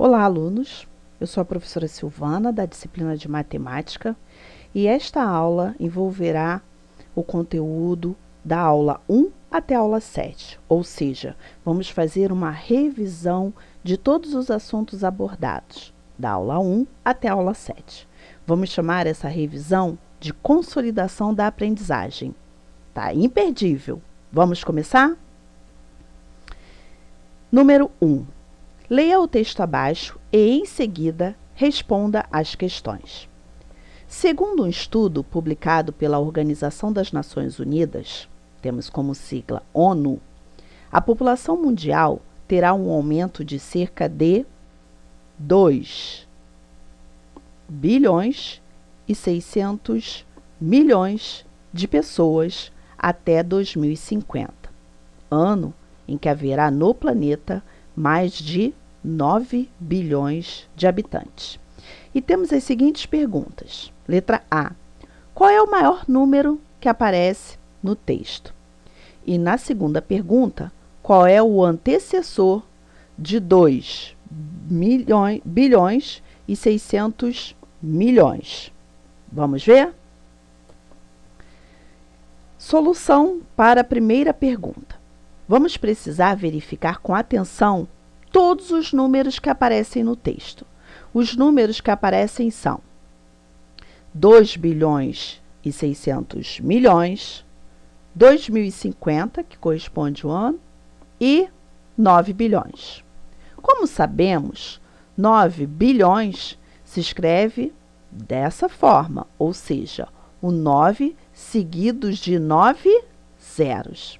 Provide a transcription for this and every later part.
Olá, alunos! Eu sou a professora Silvana, da disciplina de Matemática, e esta aula envolverá o conteúdo da aula 1 até a aula 7, ou seja, vamos fazer uma revisão de todos os assuntos abordados, da aula 1 até a aula 7. Vamos chamar essa revisão de consolidação da aprendizagem. Tá imperdível! Vamos começar? Número 1. Leia o texto abaixo e, em seguida, responda às questões. Segundo um estudo publicado pela Organização das Nações Unidas, temos como sigla ONU, a população mundial terá um aumento de cerca de 2 bilhões e 600 milhões de pessoas até 2050, ano em que haverá no planeta mais de 9 bilhões de habitantes. E temos as seguintes perguntas. Letra A. Qual é o maior número que aparece no texto? E na segunda pergunta, qual é o antecessor de 2 bilhões e 600 milhões? Vamos ver? Solução para a primeira pergunta. Vamos precisar verificar com atenção todos os números que aparecem no texto. Os números que aparecem são 2 bilhões e 600 milhões, 2050, que corresponde ao ano, e 9 bilhões. Como sabemos, 9 bilhões se escreve dessa forma, ou seja, o 9 seguidos de 9 zeros.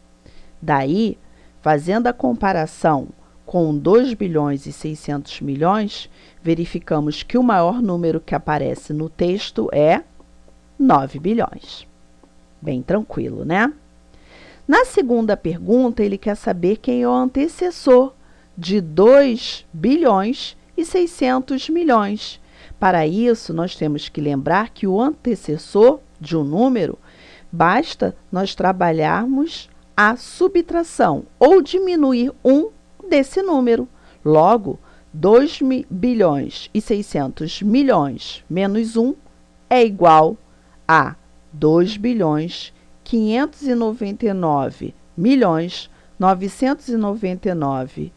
Daí, fazendo a comparação com 2 bilhões e 600 milhões, verificamos que o maior número que aparece no texto é 9 bilhões. Bem tranquilo, né? Na segunda pergunta, ele quer saber quem é o antecessor de 2 bilhões e 600 milhões. Para isso, nós temos que lembrar que o antecessor de um número, basta nós trabalharmos a subtração ou diminuir um desse número. Logo, 2 bilhões e 600 milhões menos 1 é igual a 2 bilhões 599 milhões 999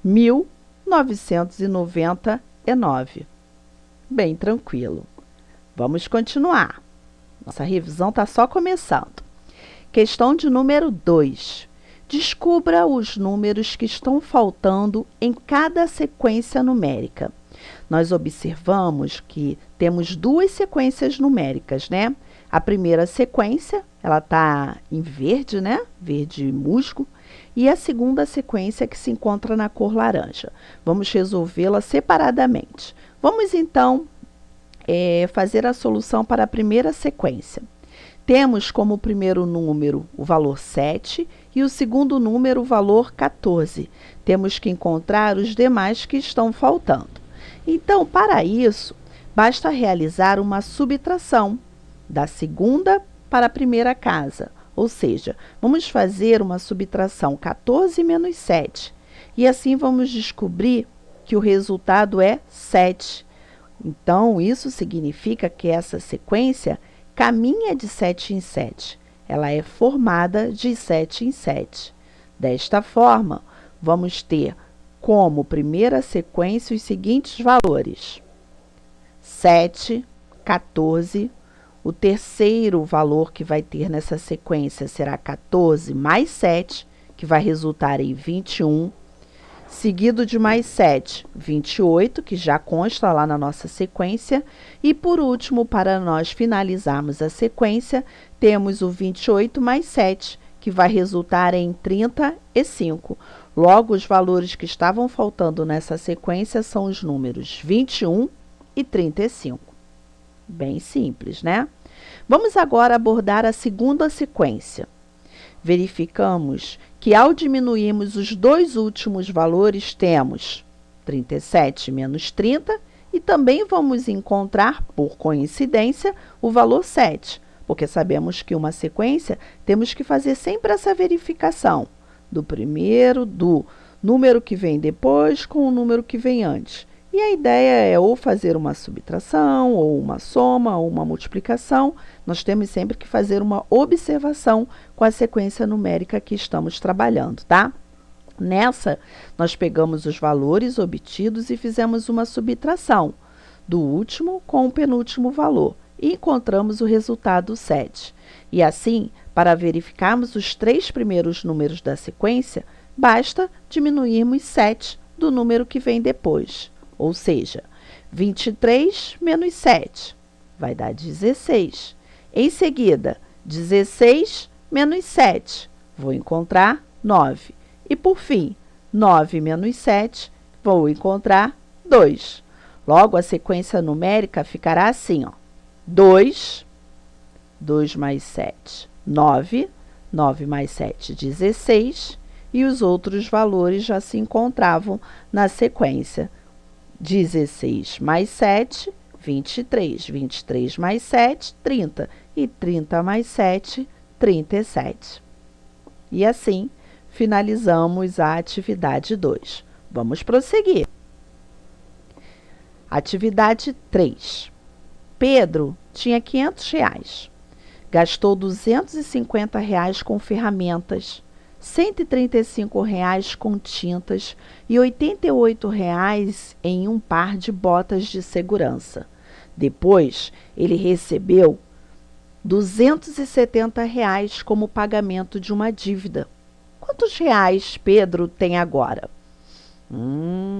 mil 999. Bem tranquilo. Vamos continuar. Nossa revisão está só começando. Questão de número 2. Descubra os números que estão faltando em cada sequência numérica. Nós observamos que temos duas sequências numéricas, né? A primeira sequência, ela está em verde, né? Verde musgo. E a segunda sequência que se encontra na cor laranja. Vamos resolvê-la separadamente. Vamos, então, fazer a solução para a primeira sequência. Temos como primeiro número o valor 7 e o segundo número o valor 14. Temos que encontrar os demais que estão faltando. Então, para isso, basta realizar uma subtração da segunda para a primeira casa. Ou seja, vamos fazer uma subtração 14 menos 7. E assim vamos descobrir que o resultado é 7. Então, isso significa que essa sequência caminha de 7 em 7. Ela é formada de 7 em 7. Desta forma, vamos ter como primeira sequência os seguintes valores: 7, 14. O terceiro valor que vai ter nessa sequência será 14 mais 7, que vai resultar em 21. Seguido de mais 7, 28, que já consta lá na nossa sequência. E, por último, para nós finalizarmos a sequência, temos o 28 mais 7, que vai resultar em 35. Logo, os valores que estavam faltando nessa sequência são os números 21 e 35. Bem simples, né? Vamos agora abordar a segunda sequência. Verificamos que, ao diminuirmos os dois últimos valores, temos 37 menos 30 e também vamos encontrar, por coincidência, o valor 7, porque sabemos que uma sequência temos que fazer sempre essa verificação do número que vem depois com o número que vem antes. E a ideia é ou fazer uma subtração, ou uma soma, ou uma multiplicação. Nós temos sempre que fazer uma observação com a sequência numérica que estamos trabalhando, tá? Nessa, nós pegamos os valores obtidos e fizemos uma subtração do último com o penúltimo valor e encontramos o resultado 7. E assim, para verificarmos os 3 primeiros números da sequência, basta diminuirmos 7 do número que vem depois. Ou seja, 23 menos 7 vai dar 16. Em seguida, 16 menos 7, vou encontrar 9. E por fim, 9 menos 7, vou encontrar 2. Logo, a sequência numérica ficará assim, ó. 2 mais 7, 9. 9 mais 7, 16. E os outros valores já se encontravam na sequência. 16 mais 7, 23. 23 mais 7, 30. E 30 mais 7, 37. E assim, finalizamos a atividade 2. Vamos prosseguir. Atividade 3. Pedro tinha R$500. Gastou R$250 com ferramentas, R$135 com tintas e R$88 em um par de botas de segurança. Depois, ele recebeu R$270 como pagamento de uma dívida. Quantos reais Pedro tem agora?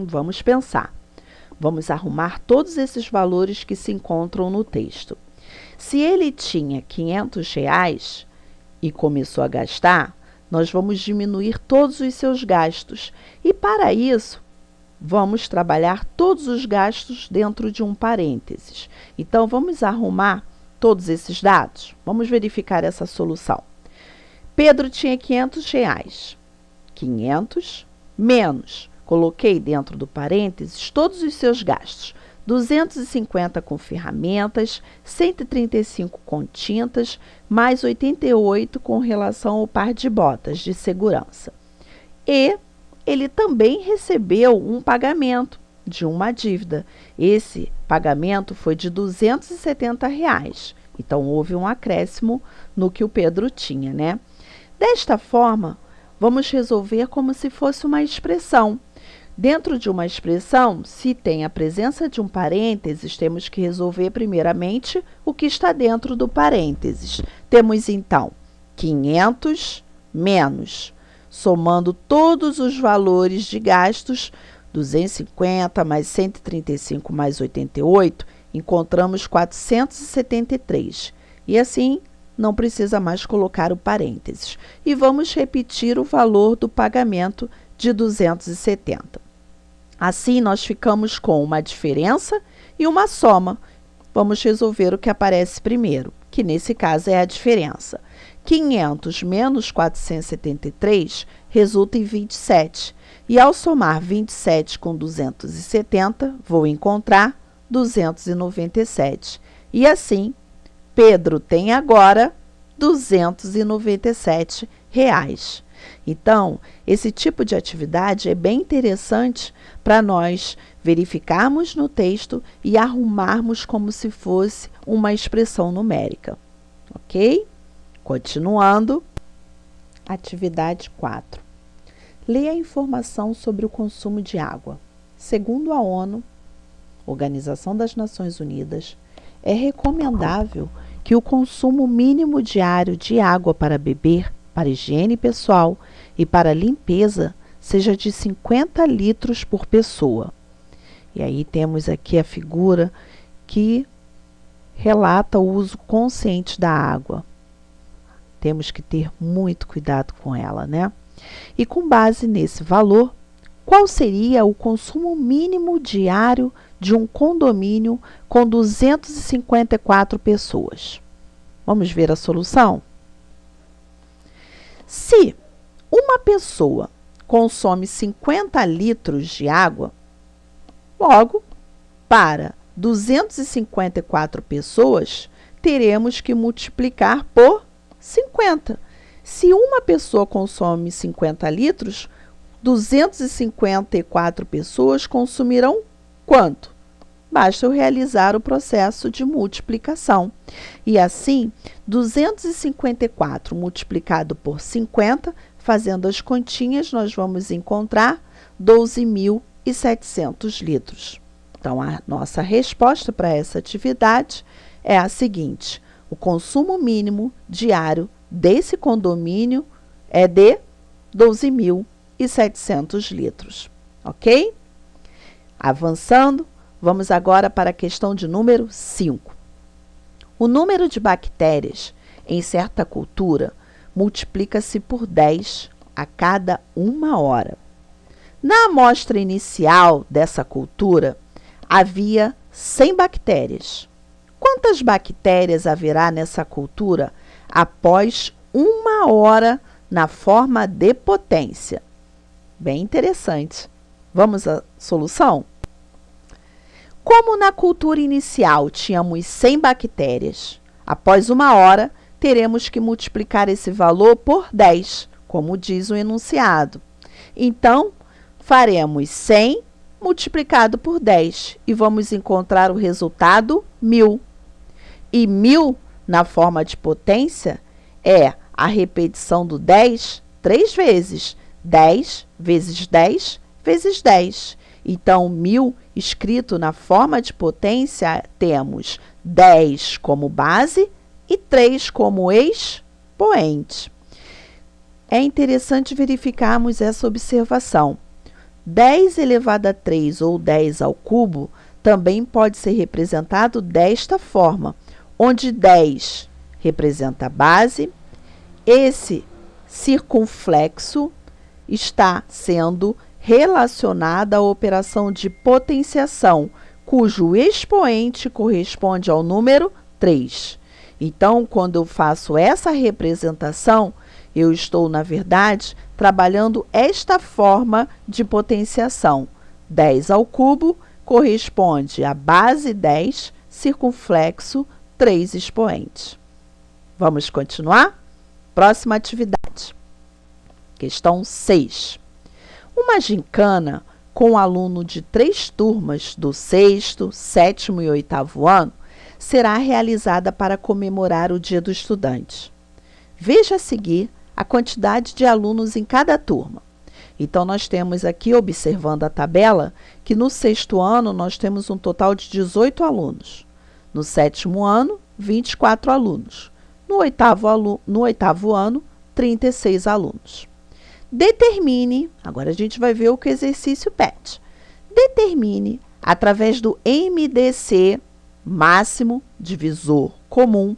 Vamos pensar. Vamos arrumar todos esses valores que se encontram no texto. Se ele tinha R$500 e começou a gastar, nós vamos diminuir todos os seus gastos. E para isso, vamos trabalhar todos os gastos dentro de um parênteses. Então, vamos arrumar todos esses dados? Vamos verificar essa solução. Pedro tinha R$500. 500 menos, coloquei dentro do parênteses todos os seus gastos. 250 com ferramentas, 135 com tintas, mais 88 com relação ao par de botas de segurança. E ele também recebeu um pagamento de uma dívida. Esse pagamento foi de R$270. Então, houve um acréscimo no que o Pedro tinha, né? Desta forma, vamos resolver como se fosse uma expressão. Dentro de uma expressão, se tem a presença de um parênteses, temos que resolver primeiramente o que está dentro do parênteses. Temos, então, 500 menos, somando todos os valores de gastos, 250 mais 135 mais 88, encontramos 473. E assim, não precisa mais colocar o parênteses. E vamos repetir o valor do pagamento de 270. Assim, nós ficamos com uma diferença e uma soma. Vamos resolver o que aparece primeiro, que nesse caso é a diferença. 500 menos 473 resulta em 27. E ao somar 27 com 270, vou encontrar 297. E assim, Pedro tem agora R$297. Então, esse tipo de atividade é bem interessante para nós verificarmos no texto e arrumarmos como se fosse uma expressão numérica. Ok? Continuando. Atividade 4. Leia a informação sobre o consumo de água. Segundo a ONU, Organização das Nações Unidas, é recomendável que o consumo mínimo diário de água para beber, para higiene pessoal e para limpeza seja de 50 litros por pessoa. E aí temos aqui a figura que relata o uso consciente da água. Temos que ter muito cuidado com ela, né? E com base nesse valor, qual seria o consumo mínimo diário de um condomínio com 254 pessoas? Vamos ver a solução? Se uma pessoa consome 50 litros de água, logo, para 254 pessoas, teremos que multiplicar por 50. Se uma pessoa consome 50 litros, 254 pessoas consumirão Quanto? Basta eu realizar o processo de multiplicação. E assim, 254 multiplicado por 50, fazendo as continhas, nós vamos encontrar 12.700 litros. Então, a nossa resposta para essa atividade é a seguinte: o consumo mínimo diário desse condomínio é de 12.700 litros, ok? Avançando, vamos agora para a questão de número 5. O número de bactérias em certa cultura multiplica-se por 10 a cada 1 hora. Na amostra inicial dessa cultura, havia 100 bactérias. Quantas bactérias haverá nessa cultura após 1 hora na forma de potência? Bem interessante. Vamos à solução? Como na cultura inicial tínhamos 100 bactérias, após 1 hora teremos que multiplicar esse valor por 10, como diz o enunciado. Então, faremos 100 multiplicado por 10 e vamos encontrar o resultado 1.000. E 1.000, na forma de potência, é a repetição do 10 3 vezes. 10 vezes 10 vezes 10. Então, 1.000 escrito na forma de potência, temos 10 como base e 3 como expoente. É interessante verificarmos essa observação. 10 elevado a 3 ou 10 ao cubo também pode ser representado desta forma, onde 10 representa a base, esse circunflexo está sendo relacionado à operação de potenciação, cujo expoente corresponde ao número 3. Então, quando eu faço essa representação, eu estou, na verdade, trabalhando esta forma de potenciação. 10 ao cubo corresponde à base 10, circunflexo 3 expoentes. Vamos continuar? Próxima atividade. Questão 6. Uma gincana com um aluno de 3 turmas do 6º, 7º e 8º ano será realizada para comemorar o Dia do Estudante. Veja a seguir a quantidade de alunos em cada turma. Então, nós temos aqui, observando a tabela, que no 6º ano nós temos um total de 18 alunos. No 7º ano, 24 alunos. No 8º ano, 36 alunos. Determine, agora a gente vai ver o que o exercício pede. Determine, através do MDC, máximo divisor comum,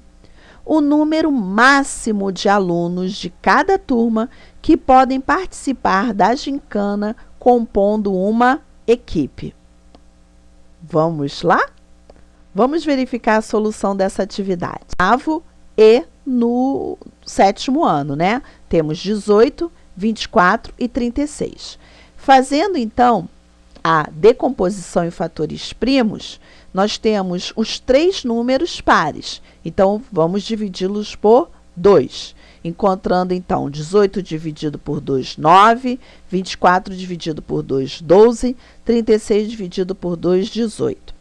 o número máximo de alunos de cada turma que podem participar da gincana compondo uma equipe. Vamos lá? Vamos verificar a solução dessa atividade. E no 7º ano, né? Temos 18, 24 e 36. Fazendo, então, a decomposição em fatores primos, nós temos os 3 números pares. Então, vamos dividi-los por 2. Encontrando, então, 18 dividido por 2, 9. 24 dividido por 2, 12. 36 dividido por 2, 18.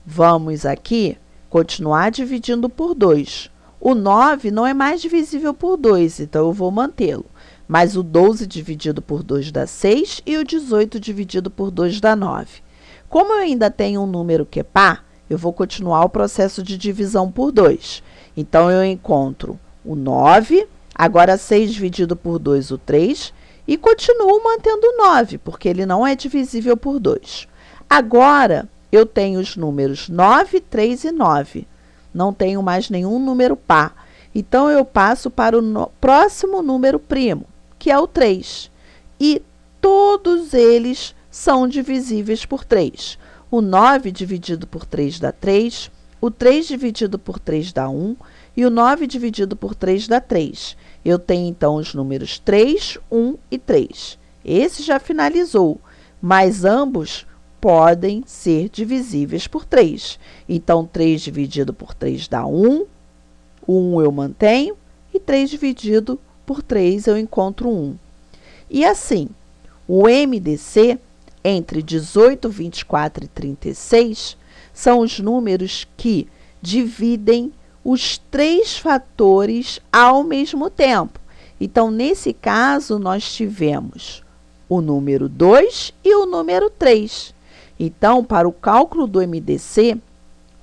Vamos aqui continuar dividindo por 2. O 9 não é mais divisível por 2, então eu vou mantê-lo. Mas o 12 dividido por 2 dá 6 e o 18 dividido por 2 dá 9. Como eu ainda tenho um número que é par, eu vou continuar o processo de divisão por 2. Então, eu encontro o 9, agora 6 dividido por 2, o 3, e continuo mantendo o 9, porque ele não é divisível por 2. Agora, eu tenho os números 9, 3 e 9. Não tenho mais nenhum número par. Então, eu passo para o próximo número primo, que é o 3. E todos eles são divisíveis por 3. O 9 dividido por 3 dá 3, o 3 dividido por 3 dá 1 e o 9 dividido por 3 dá 3. Eu tenho, então, os números 3, 1 e 3. Esse já finalizou, mas ambos podem ser divisíveis por 3. Então, 3 dividido por 3 dá 1, o 1 eu mantenho e 3 dividido por 3 eu encontro 1. E assim, o MDC, entre 18, 24 e 36 são os números que dividem os 3 fatores ao mesmo tempo. Então, nesse caso, nós tivemos o número 2 e o número 3. Então, para o cálculo do MDC,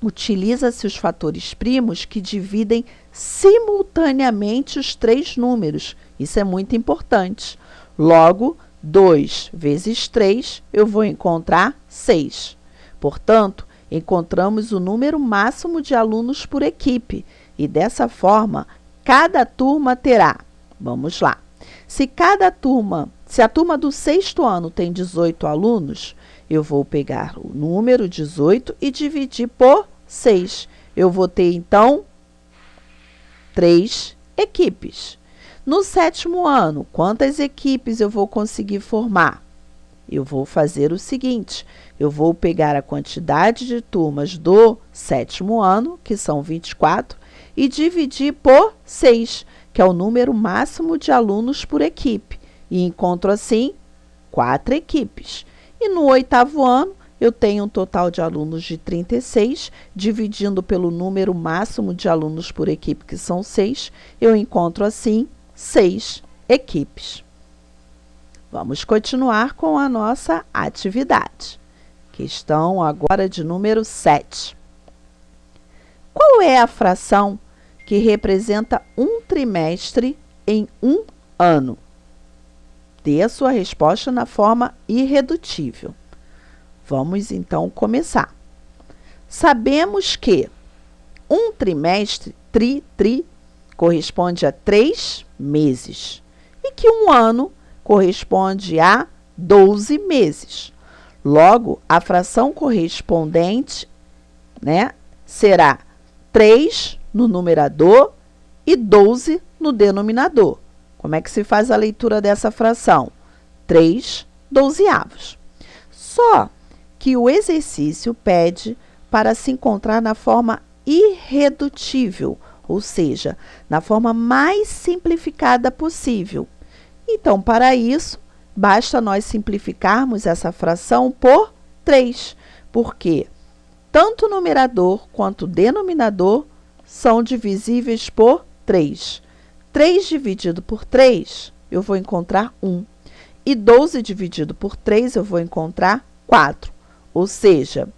utiliza-se os fatores primos que dividem simultaneamente os 3 números. Isso é muito importante. Logo, 2 vezes 3, eu vou encontrar 6. Portanto, encontramos o número máximo de alunos por equipe. E dessa forma, cada turma terá. Vamos lá. Se a turma do 6º ano tem 18 alunos, eu vou pegar o número 18 e dividir por 6. Eu vou ter, então, 3 equipes. No 7º ano, quantas equipes eu vou conseguir formar? Eu vou fazer o seguinte, eu vou pegar a quantidade de turmas do 7º ano, que são 24, e dividir por 6, que é o número máximo de alunos por equipe. E encontro, assim, 4 equipes. E no 8º ano, eu tenho um total de alunos de 36, dividindo pelo número máximo de alunos por equipe, que são 6, eu encontro, assim, 6 equipes. Vamos continuar com a nossa atividade. Questão agora de número 7. Qual é a fração que representa um trimestre em um ano? Dê a sua resposta na forma irredutível. Vamos, então, começar. Sabemos que um trimestre, corresponde a 3 meses e que um ano corresponde a 12 meses. Logo, a fração correspondente, será 3 no numerador e 12 no denominador. Como é que se faz a leitura dessa fração? 3 dozeavos. Só que o exercício pede para se encontrar na forma irredutível, ou seja, na forma mais simplificada possível. Então, para isso, basta nós simplificarmos essa fração por 3, porque tanto o numerador quanto o denominador são divisíveis por 3. 3 dividido por 3, eu vou encontrar 1. E 12 dividido por 3, eu vou encontrar 4. Ou seja,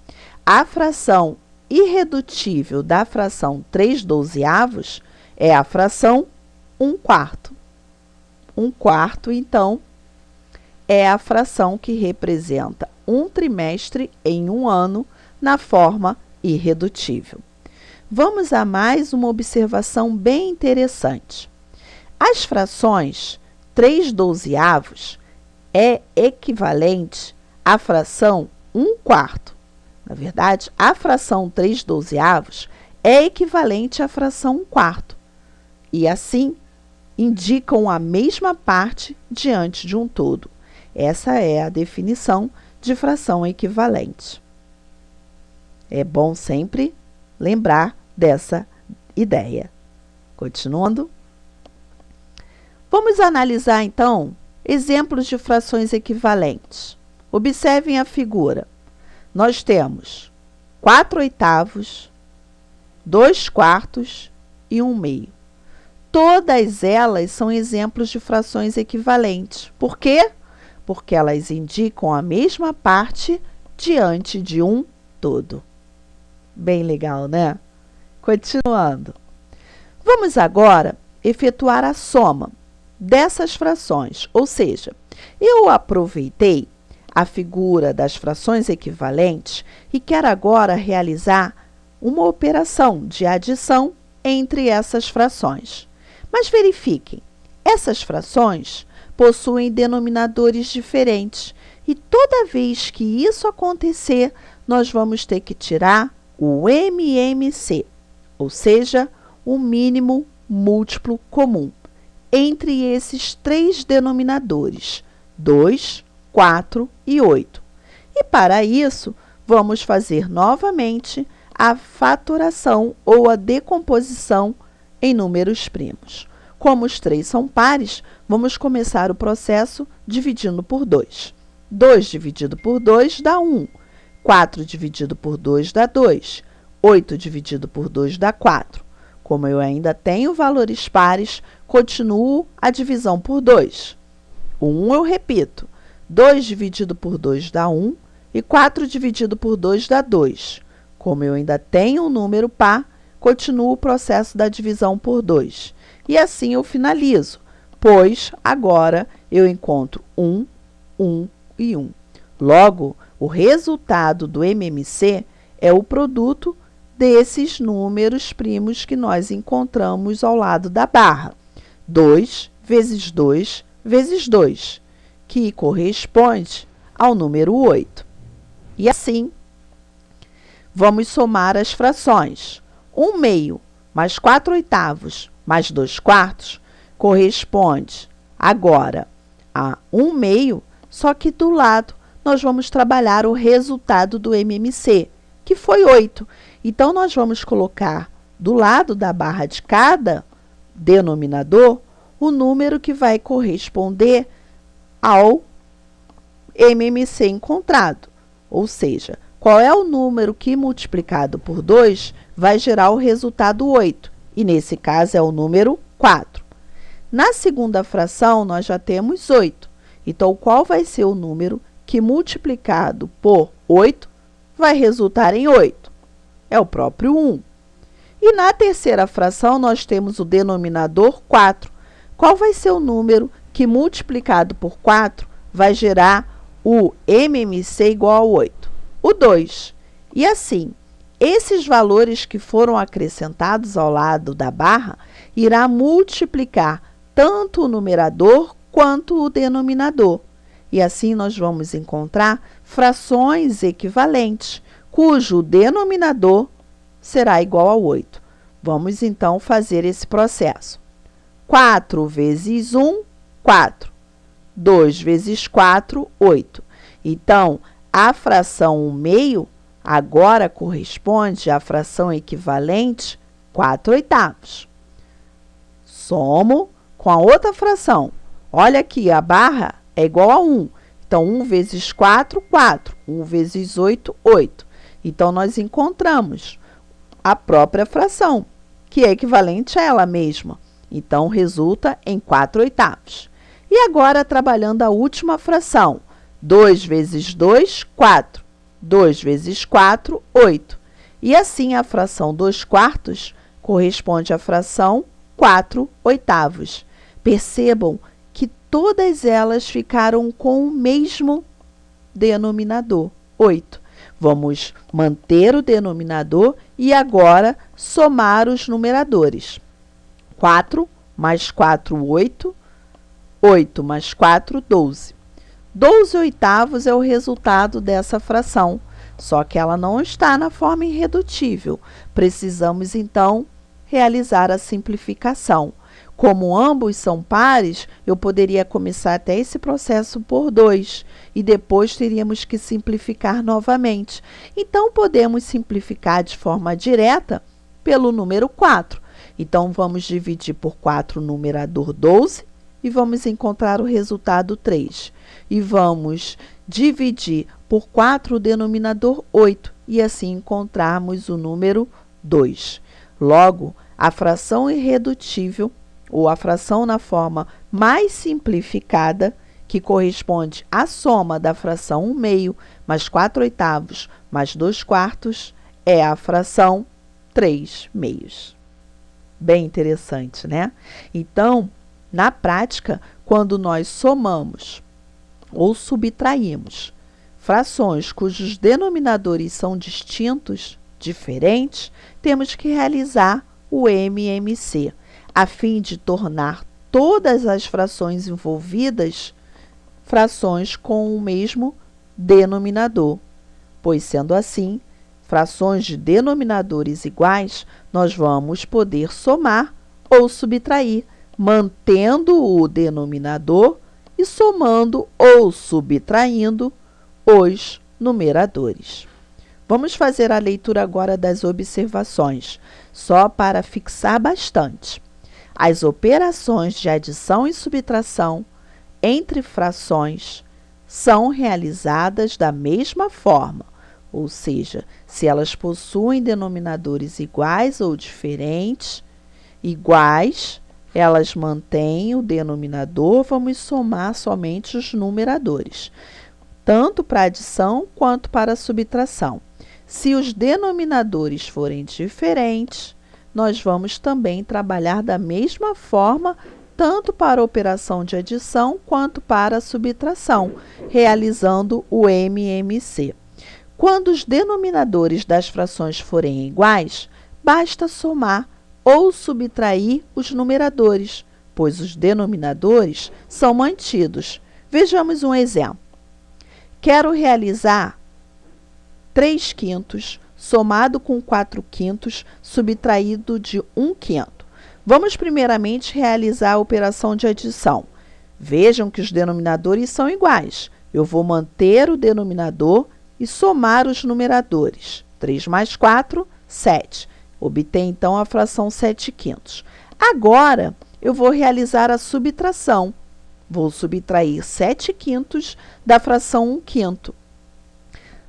a fração irredutível da fração 3 dozeavos é a fração 1/4. 1/4, então, é a fração que representa um trimestre em um ano na forma irredutível. Vamos a mais uma observação bem interessante. As frações 3 dozeavos é equivalente à fração 1/4. Na verdade, a fração 3 dozeavos é equivalente à fração 1/4. E assim, indicam a mesma parte diante de um todo. Essa é a definição de fração equivalente. É bom sempre lembrar dessa ideia. Continuando. Vamos analisar, então, exemplos de frações equivalentes. Observem a figura. Nós temos 4/8, 2/4 e 1/2. Todas elas são exemplos de frações equivalentes. Por quê? Porque elas indicam a mesma parte diante de um todo. Bem legal, né? Continuando. Vamos agora efetuar a soma dessas frações, ou seja, eu aproveitei a figura das frações equivalentes e quero agora realizar uma operação de adição entre essas frações. Mas verifiquem, essas frações possuem denominadores diferentes e toda vez que isso acontecer, nós vamos ter que tirar o MMC, ou seja, o mínimo múltiplo comum, entre esses 3 denominadores, 2, 4 e 8. E para isso, vamos fazer novamente a fatoração ou a decomposição em números primos. Como os 3 são pares, vamos começar o processo dividindo por 2. 2 dividido por 2 dá 1. 4 dividido por 2 dá 2. 8 dividido por 2 dá 4. Como eu ainda tenho valores pares, continuo a divisão por 2. O 1 eu repito. 2 dividido por 2 dá 1 e 4 dividido por 2 dá 2. Como eu ainda tenho um número par, continuo o processo da divisão por 2. E assim eu finalizo, pois agora eu encontro 1, 1 e 1. Logo, o resultado do MMC é o produto desses números primos que nós encontramos ao lado da barra. 2 vezes 2 vezes 2, que corresponde ao número 8. E assim, vamos somar as frações. 1 meio mais 4 oitavos mais 2 quartos corresponde agora a 1 meio, só que do lado nós vamos trabalhar o resultado do MMC, que foi 8. Então, nós vamos colocar do lado da barra de cada denominador o número que vai corresponder ao MMC encontrado. Ou seja, qual é o número que multiplicado por 2 vai gerar o resultado 8? E nesse caso é o número 4. Na segunda fração, nós já temos 8. Então, qual vai ser o número que multiplicado por 8 vai resultar em 8? É o próprio 1. E na terceira fração, nós temos o denominador 4. Qual vai ser o número que multiplicado por 4 vai gerar o MMC igual a 8? O 2. E assim, esses valores que foram acrescentados ao lado da barra irá multiplicar tanto o numerador quanto o denominador. E assim nós vamos encontrar frações equivalentes, cujo denominador será igual a 8. Vamos então fazer esse processo. 4 vezes 1, 4. 2 vezes 4, 8. Então, a fração 1 meio agora corresponde à fração equivalente 4 oitavos. Somo com a outra fração. Olha aqui, a barra é igual a 1. Então, 1 vezes 4, 4. 1 vezes 8, 8. Então, nós encontramos a própria fração, que é equivalente a ela mesma. Então, resulta em 4 oitavos. E agora, trabalhando a última fração. 2 vezes 2, 4. 2 vezes 4, 8. E assim, a fração 2 quartos corresponde à fração 4 oitavos. Percebam que todas elas ficaram com o mesmo denominador, 8. Vamos manter o denominador e agora somar os numeradores. 4 mais 4, 8. 8 mais 4, 12. 12 oitavos é o resultado dessa fração, só que ela não está na forma irredutível. Precisamos, então, realizar a simplificação. Como ambos são pares, eu poderia começar até esse processo por 2 e depois teríamos que simplificar novamente. Então, podemos simplificar de forma direta pelo número 4. Então, vamos dividir por 4 o numerador 12 e vamos encontrar o resultado 3. E vamos dividir por 4 o denominador 8 e assim encontrarmos o número 2. Logo, a fração irredutível, ou a fração na forma mais simplificada, que corresponde à soma da fração 1 meio mais 4 oitavos mais 2 quartos, é a fração 3 meios. Bem interessante, né? Então, na prática, quando nós somamos ou subtraímos frações cujos denominadores são distintos, diferentes, temos que realizar o MMC, a fim de tornar todas as frações envolvidas frações com o mesmo denominador. Pois, sendo assim, frações de denominadores iguais, nós vamos poder somar ou subtrair, mantendo o denominador e somando ou subtraindo os numeradores. Vamos fazer a leitura agora das observações, só para fixar bastante. As operações de adição e subtração entre frações são realizadas da mesma forma, ou seja, se elas possuem denominadores iguais ou diferentes, iguais, elas mantêm o denominador, vamos somar somente os numeradores, tanto para adição quanto para subtração. Se os denominadores forem diferentes, nós vamos também trabalhar da mesma forma, tanto para a operação de adição quanto para a subtração, realizando o MMC. Quando os denominadores das frações forem iguais, basta somar ou subtrair os numeradores, pois os denominadores são mantidos. Vejamos um exemplo. Quero realizar 3/5 somado com 4/5 subtraído de 1/5. Vamos primeiramente realizar a operação de adição. Vejam que os denominadores são iguais. Eu vou manter o denominador e somar os numeradores. 3 mais 4, 7. Obtém, então, a fração 7/5. Agora, eu vou realizar a subtração. Vou subtrair 7/5 da fração 1/5.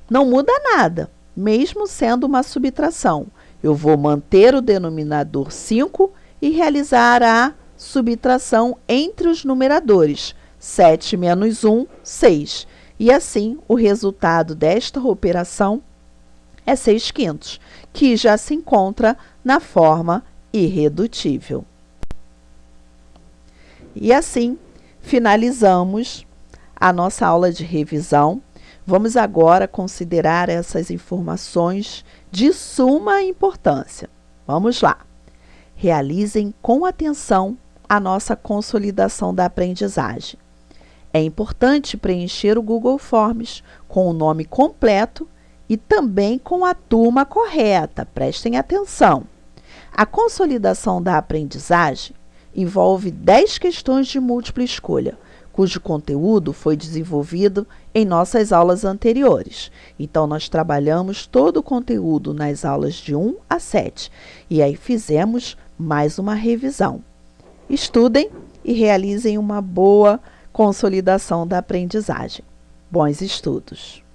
Não muda nada, mesmo sendo uma subtração. Eu vou manter o denominador 5 e realizar a subtração entre os numeradores. 7 menos 1, 6. E assim, o resultado desta operação é 6/5, que já se encontra na forma irredutível. E assim, finalizamos a nossa aula de revisão. Vamos agora considerar essas informações de suma importância. Vamos lá. Realizem com atenção a nossa consolidação da aprendizagem. É importante preencher o Google Forms com o nome completo e também com a turma correta. Prestem atenção. A consolidação da aprendizagem envolve 10 questões de múltipla escolha, cujo conteúdo foi desenvolvido em nossas aulas anteriores. Então, nós trabalhamos todo o conteúdo nas aulas de 1 a 7 e aí fizemos mais uma revisão. Estudem e realizem uma boa consolidação da aprendizagem. Bons estudos!